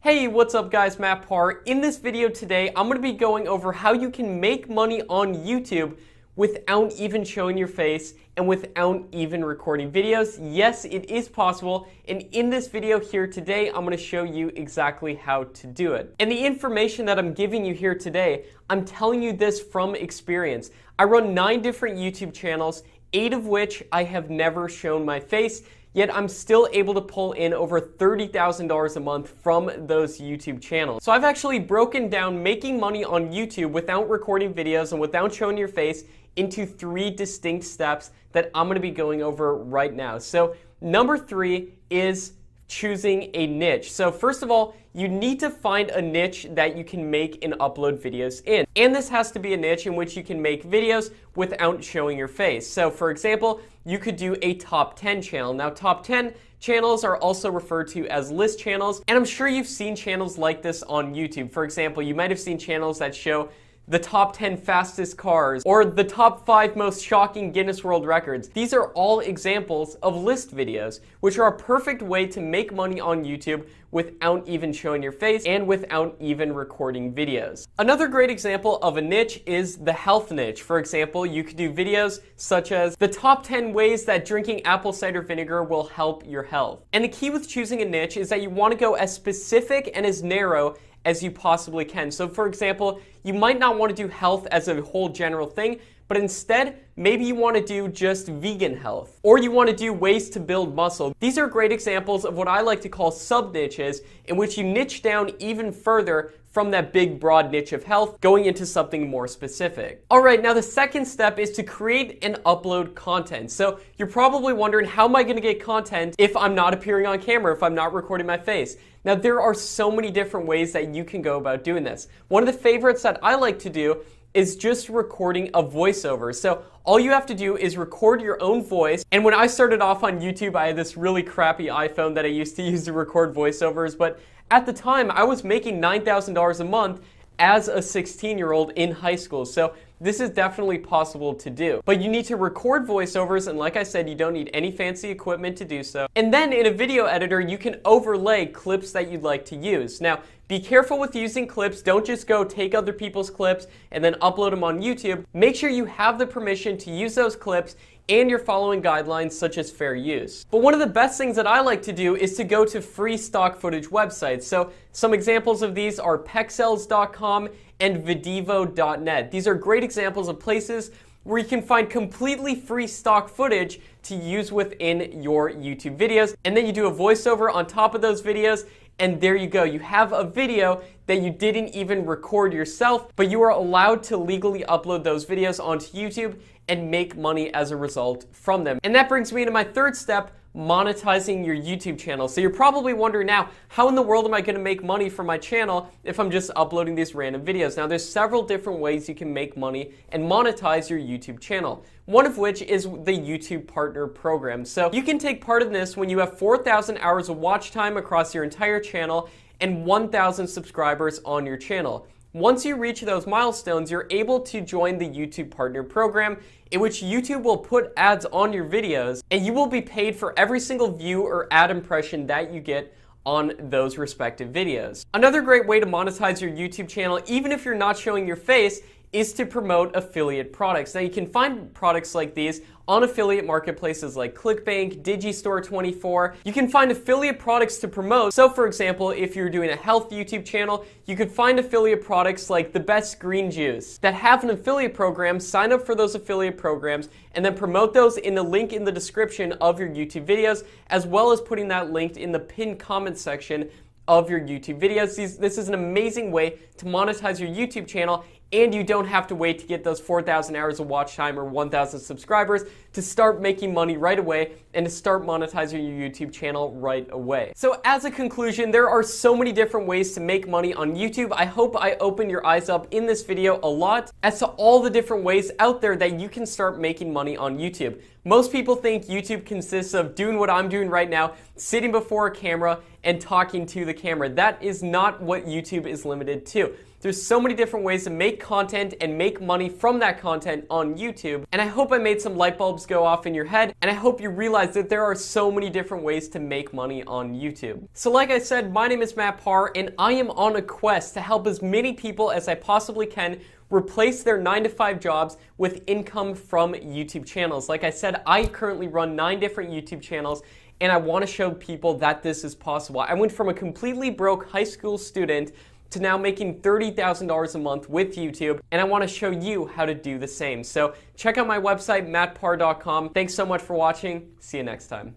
Hey, what's up guys, Matt Parr. In this video today, I'm going to be going over how you can make money on YouTube without even showing your face and without even recording videos. Yes, it is possible, and in this video here today, I'm going to show you exactly how to do it. And the information that I'm giving you here today, I'm telling you this from experience. I run 9 different YouTube channels, 8 of which I have never shown my face, yet I'm still able to pull in over $30,000 a month from those YouTube channels. So I've actually broken down making money on YouTube without recording videos and without showing your face into 3 distinct steps that I'm gonna be going over right now. So number 3 is choosing a niche. So first of all, you need to find a niche that you can make and upload videos in. And this has to be a niche in which you can make videos without showing your face. So for example, you could do a top 10 channel. Now top 10 channels are also referred to as list channels, and I'm sure you've seen channels like this on YouTube. For example, you might have seen channels that show the top 10 fastest cars, or the top 5 most shocking Guinness World Records. These are all examples of list videos, which are a perfect way to make money on YouTube without even showing your face and without even recording videos. Another great example of a niche is the health niche. For example, you could do videos such as the top 10 ways that drinking apple cider vinegar will help your health. And the key with choosing a niche is that you want to go as specific and as narrow as you possibly can. So for example, you might not want to do health as a whole general thing, but instead, maybe you want to do just vegan health, or you want to do ways to build muscle. These are great examples of what I like to call sub-niches, in which you niche down even further from that big broad niche of health, going into something more specific. All right, now the second step is to create and upload content. So you're probably wondering, how am I going to get content if I'm not appearing on camera, if I'm not recording my face? Now there are so many different ways that you can go about doing this. One of the favorites that I like to do is just recording a voiceover. So all you have to do is record your own voice. And when I started off on YouTube, I had this really crappy iPhone that I used to use to record voiceovers, but at the time I was making $9,000 a month as a 16-year-old in high school. So this is definitely possible to do. But you need to record voiceovers, and like I said, you don't need any fancy equipment to do so. And then in a video editor, you can overlay clips that you'd like to use. Now, be careful with using clips. Don't just go take other people's clips and then upload them on YouTube. Make sure you have the permission to use those clips and you're following guidelines such as fair use. But one of the best things that I like to do is to go to free stock footage websites. So some examples of these are pexels.com and videvo.net. These are great examples of places where you can find completely free stock footage to use within your YouTube videos. And then you do a voiceover on top of those videos, and there you go. You have a video that you didn't even record yourself, but you are allowed to legally upload those videos onto YouTube and make money as a result from them. And that brings me to my third step, monetizing your YouTube channel. So you're probably wondering now, how in the world am I going to make money from my channel if I'm just uploading these random videos? Now there's several different ways you can make money and monetize your YouTube channel. One of which is the YouTube Partner Program. So you can take part in this when you have 4,000 hours of watch time across your entire channel and 1,000 subscribers on your channel. Once you reach those milestones, you're able to join the YouTube Partner Program, in which YouTube will put ads on your videos, and you will be paid for every single view or ad impression that you get on those respective videos. Another great way to monetize your YouTube channel, even if you're not showing your face, is to promote affiliate products. Now you can find products like these on affiliate marketplaces like ClickBank, Digistore24. You can find affiliate products to promote. So for example, if you're doing a health YouTube channel, you could find affiliate products like the best green juice that have an affiliate program. Sign up for those affiliate programs and then promote those in the link in the description of your YouTube videos, as well as putting that link in the pinned comment section of your YouTube videos. This is an amazing way to monetize your YouTube channel, and you don't have to wait to get those 4,000 hours of watch time or 1,000 subscribers to start making money right away and to start monetizing your YouTube channel right away. So as a conclusion, there are so many different ways to make money on YouTube. I hope I opened your eyes up in this video a lot as to all the different ways out there that you can start making money on YouTube. Most people think YouTube consists of doing what I'm doing right now, sitting before a camera and talking to the camera. That is not what YouTube is limited to. There's so many different ways to make make content and make money from that content on YouTube. And I hope I made some light bulbs go off in your head, and I hope you realize that there are so many different ways to make money on YouTube. So like I said, my name is Matt Parr, and I am on a quest to help as many people as I possibly can replace their 9-to-5 jobs with income from YouTube channels. Like I said, I currently run 9 different YouTube channels, and I want to show people that this is possible. I went from a completely broke high school student to now making $30,000 a month with YouTube, and I want to show you how to do the same. So check out my website, mattparr.com. Thanks so much for watching. See you next time.